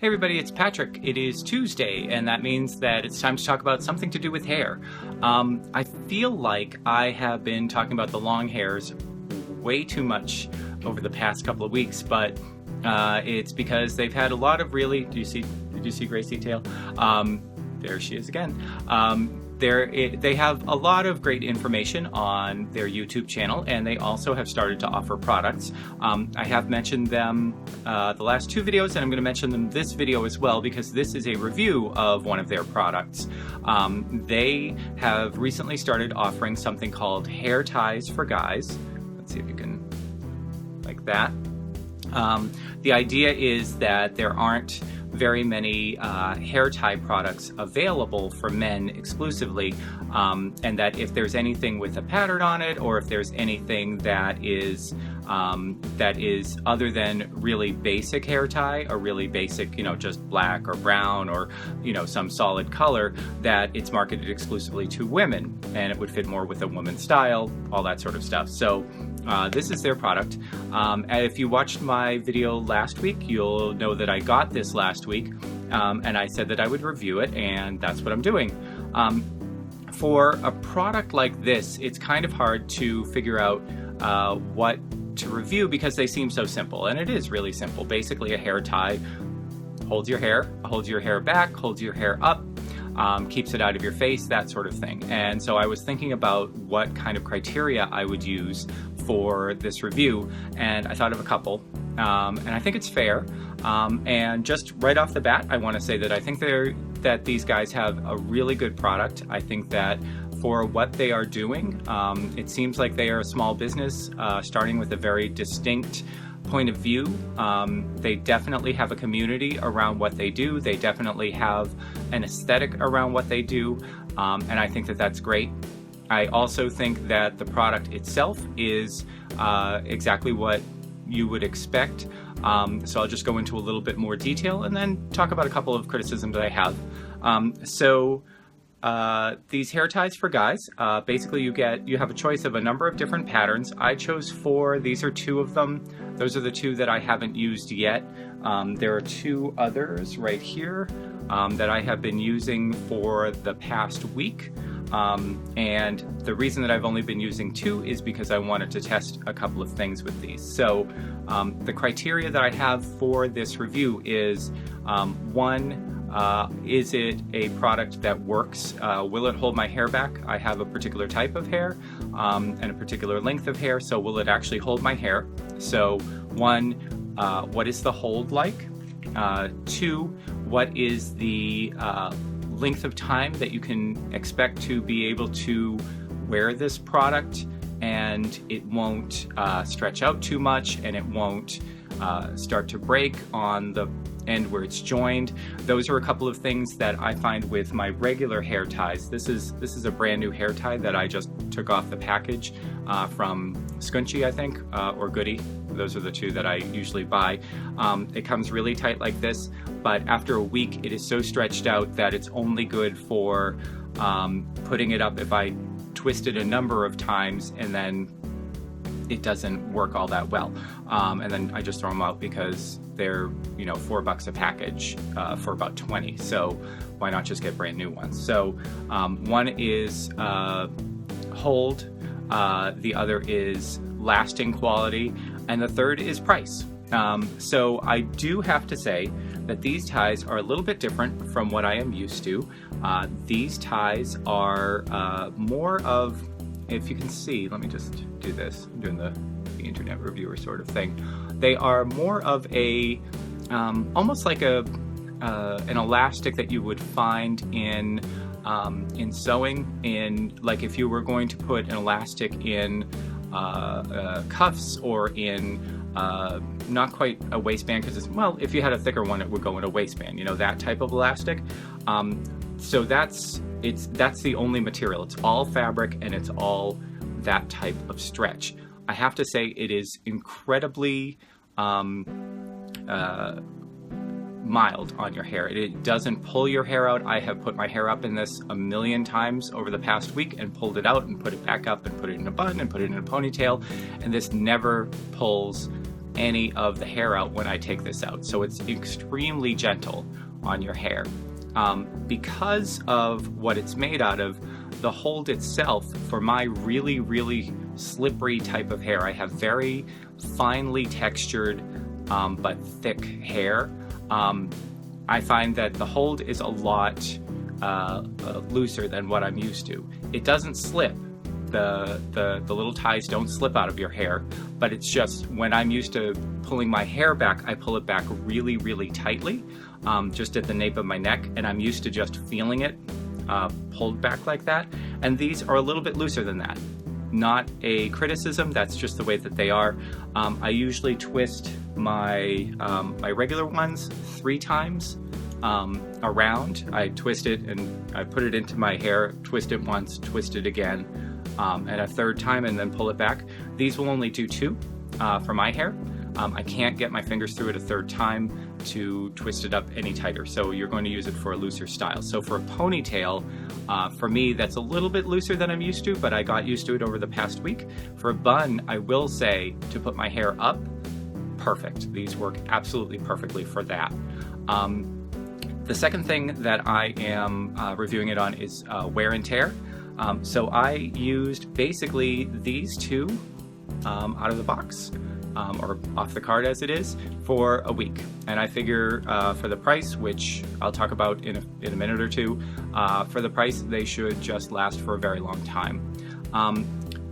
Hey everybody, it's Patrick. It is Tuesday, and that means that it's time to talk about something to do with hair. I feel like I have been talking about the long hairs way too much over the past couple of weeks, but it's because they've had a lot of really, did you see Gracie Tail? There she is again. They have a lot of great information on their YouTube channel, and they also have started to offer products. I have mentioned them the last two videos, and I'm going to mention them this video as well because this is a review of one of their products. They have recently started offering something called hair ties for guys. Let's see if you can, like that. The idea is that there aren't very many hair tie products available for men exclusively, and that if there's anything with a pattern on it, or if there's anything that is other than really basic hair tie, or really basic, just black or brown or some solid color, that it's marketed exclusively to women, and it would fit more with a woman's style, all that sort of stuff. So this is their product. And if you watched my video last week, you'll know that I got this last week, and I said that I would review it, and that's what I'm doing. For a product like this, it's kind of hard to figure out what to review because they seem so simple, and it is really simple. Basically, a hair tie holds your hair back, holds your hair up, keeps it out of your face, that sort of thing. And so I was thinking about what kind of criteria I would use for this review, and I thought of a couple, and I think it's fair. And just right off the bat, I want to say that I think that these guys have a really good product. I think that for what they are doing, it seems like they are a small business starting with a very distinct point of view. They definitely have a community around what they do. They definitely have an aesthetic around what they do, and I think that that's great. I also think that the product itself is exactly what you would expect. So I'll just go into a little bit more detail and then talk about a couple of criticisms that I have. These hair ties for guys, basically you have a choice of a number of different patterns. I chose 4. These are 2 of them. Those are the 2 that I haven't used yet. There are 2 others right here that I have been using for the past week. And the reason that I've only been using 2 is because I wanted to test a couple of things with these. So the criteria that I have for this review is, 1, is it a product that works? Will it hold my hair back? I have a particular type of hair and a particular length of hair, so will it actually hold my hair? So 1, what is the hold like? 2, what is the length of time that you can expect to be able to wear this product, and it won't stretch out too much, and it won't start to break on the end where it's joined. Those are a couple of things that I find with my regular hair ties. This is a brand new hair tie that I just took off the package from Scunchie, I think, or Goody. Those are the 2 that I usually buy. It comes really tight like this, but after a week it is so stretched out that it's only good for putting it up if I twist it a number of times and then it doesn't work all that well. And then I just throw them out because they're $4 a package for about 20. So why not just get brand new ones? So 1 is hold, the other is lasting quality, and the 3rd is price. So I do have to say that these ties are a little bit different from what I am used to. These ties are more of, if you can see, let me just do this. I'm doing the internet reviewer sort of thing. They are more of a, almost like an elastic that you would find in sewing. In, like, if you were going to put an elastic in cuffs, or in not quite a waistband, because it's, well, if you had a thicker one it would go in a waistband, that type of elastic. So that's the only material. It's all fabric, and it's all that type of stretch. I have to say it is incredibly mild on your hair. It doesn't pull your hair out. I have put my hair up in this a million times over the past week and pulled it out and put it back up and put it in a bun and put it in a ponytail, and this never pulls any of the hair out when I take this out. So it's extremely gentle on your hair. Because of what it's made out of, the hold itself, for my really, really slippery type of hair, I have very finely textured but thick hair. I find that the hold is a lot looser than what I'm used to. It doesn't slip. The little ties don't slip out of your hair, but it's just when I'm used to pulling my hair back, I pull it back really, really tightly, just at the nape of my neck, and I'm used to just feeling it pulled back like that. And these are a little bit looser than that. Not a criticism, that's just the way that they are. I usually twist my regular ones 3 times around. I twist it and I put it into my hair, twist it once, twist it again, and a 3rd time, and then pull it back. These will only do 2 for my hair. I can't get my fingers through it a 3rd time to twist it up any tighter, so you're going to use it for a looser style. So for a ponytail, for me, that's a little bit looser than I'm used to, but I got used to it over the past week. For a bun, I will say, to put my hair up, perfect. These work absolutely perfectly for that. The second thing that I am reviewing it on is wear and tear. So I used basically these 2 out of the box, or off the card as it is, for a week. And I figure for the price, which I'll talk about in a minute or two, for the price, they should just last for a very long time.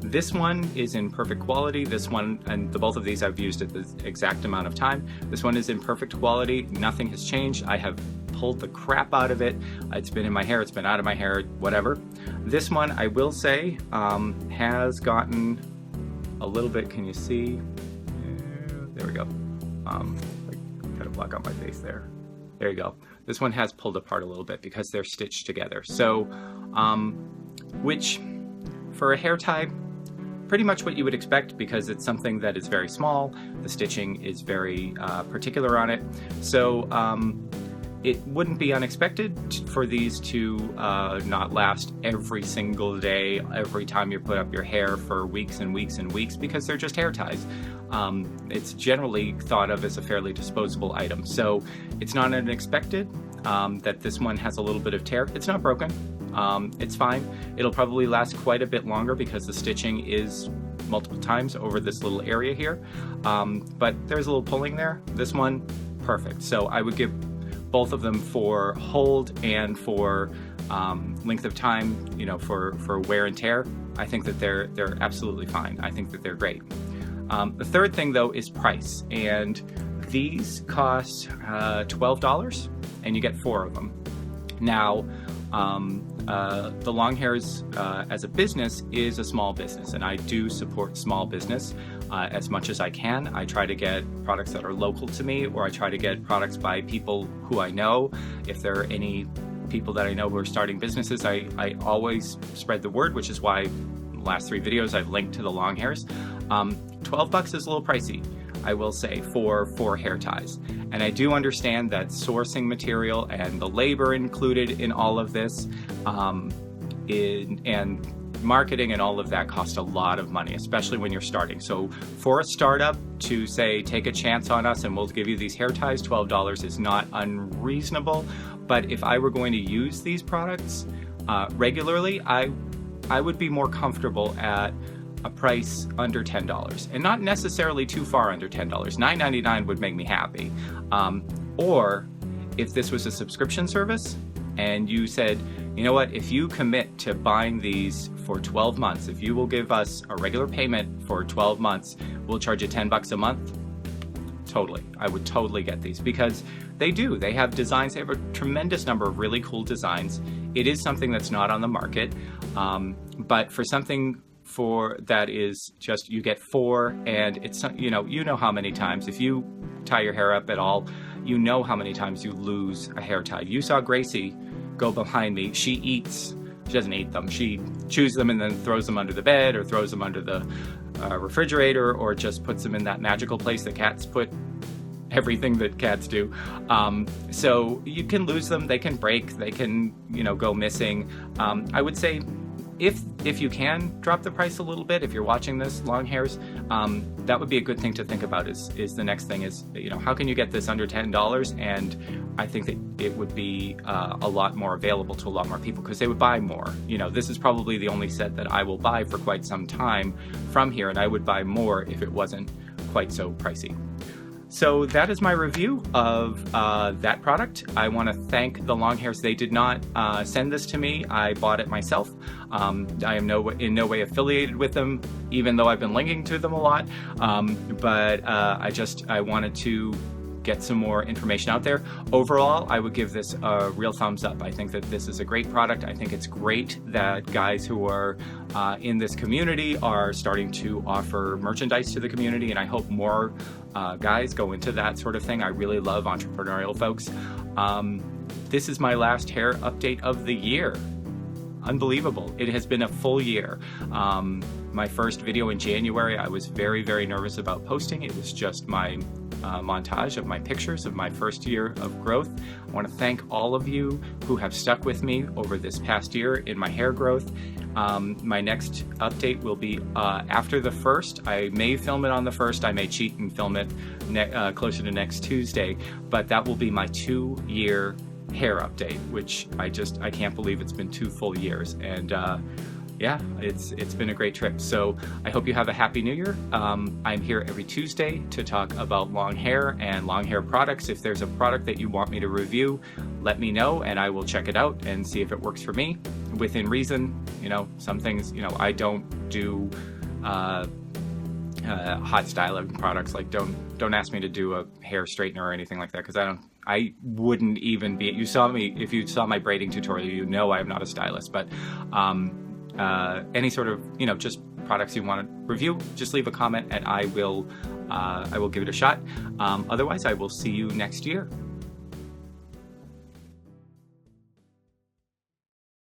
This one is in perfect quality. This one, and both of these I've used at the exact amount of time. This one is in perfect quality. Nothing has changed. I have pulled the crap out of it. It's been in my hair, it's been out of my hair, whatever. This one, I will say, has gotten a little bit, can you see? There we go. Kind of block out my face there. There you go. This one has pulled apart a little bit because they're stitched together. So, which for a hair tie, pretty much what you would expect, because it's something that is very small. The stitching is very particular on it. So it wouldn't be unexpected for these to not last every single day, every time you put up your hair for weeks and weeks and weeks, because they're just hair ties. It's generally thought of as a fairly disposable item. So it's not unexpected that this one has a little bit of tear. It's not broken. It's fine. It'll probably last quite a bit longer because the stitching is multiple times over this little area here. But there's a little pulling there. This one, perfect. So I would give both of them for hold and for length of time, you know, for wear and tear. I think that they're absolutely fine. I think that they're great. The third thing though is price, and these cost $12 and you get 4 of them. Now, the Longhairs as a business is a small business, and I do support small business as much as I can. I try to get products that are local to me, or I try to get products by people who I know. If there are any people that I know who are starting businesses, I always spread the word, which is why in the last 3 videos I've linked to the Longhairs. $12 is a little pricey, I will say, for 4 hair ties. And I do understand that sourcing material and the labor included in all of this, and marketing and all of that cost a lot of money, especially when you're starting. So for a startup to say, take a chance on us and we'll give you these hair ties, $12 is not unreasonable. But if I were going to use these products regularly, I would be more comfortable at a price under $10, and not necessarily too far under $10. $9.99 would make me happy. Or if this was a subscription service and you said, you know what, if you commit to buying these for 12 months, if you will give us a regular payment for 12 months, we'll charge you $10 a month. Totally. I would totally get these, because they have designs. They have a tremendous number of really cool designs. It is something that's not on the market, but for something that is just, you get 4, and it's, you know how many times, if you tie your hair up at all, you know how many times you lose a hair tie. You saw Gracie go behind me. She doesn't eat them. She chews them and then throws them under the bed, or throws them under the refrigerator, or just puts them in that magical place that cats put everything that cats do. So you can lose them, they can break, they can, go missing. I would say if you can drop the price a little bit, if you're watching this, Longhairs, that would be a good thing to think about. Is the next thing is, you know, how can you get this under $10? And I think that it would be a lot more available to a lot more people because they would buy more. You know, this is probably the only set that I will buy for quite some time from here, and I would buy more if it wasn't quite so pricey. So that is my review of that product. I want to thank the Longhairs. They did not send this to me. I bought it myself. I am in no way affiliated with them, even though I've been linking to them a lot. But I wanted to get some more information out there. Overall, I would give this a real thumbs up. I think that this is a great product. I think it's great that guys who are in this community are starting to offer merchandise to the community, and I hope more guys go into that sort of thing. I really love entrepreneurial folks. This is my last hair update of the year. Unbelievable. It has been a full year. My first video in January, I was very, very nervous about posting. It was just my montage of my pictures of my first year of growth. I want to thank all of you who have stuck with me over this past year in my hair growth. My next update will be after the 1st. I may film it on the 1st. I may cheat and film it closer to next Tuesday, but that will be my 2-year hair update, which I can't believe it's been 2 full years. And yeah, it's been a great trip. So I hope you have a happy new year. I'm here every Tuesday to talk about long hair and long hair products. If there's a product that you want me to review, let me know and I will check it out and see if it works for me within reason. You know, some things, you know, I don't do hot styling products. Like don't ask me to do a hair straightener or anything like that, because I wouldn't even be. You saw me, if you saw my braiding tutorial, you know I am not a stylist. But any sort of, you know, just products you want to review, just leave a comment and I will give it a shot. Otherwise, I will see you next year.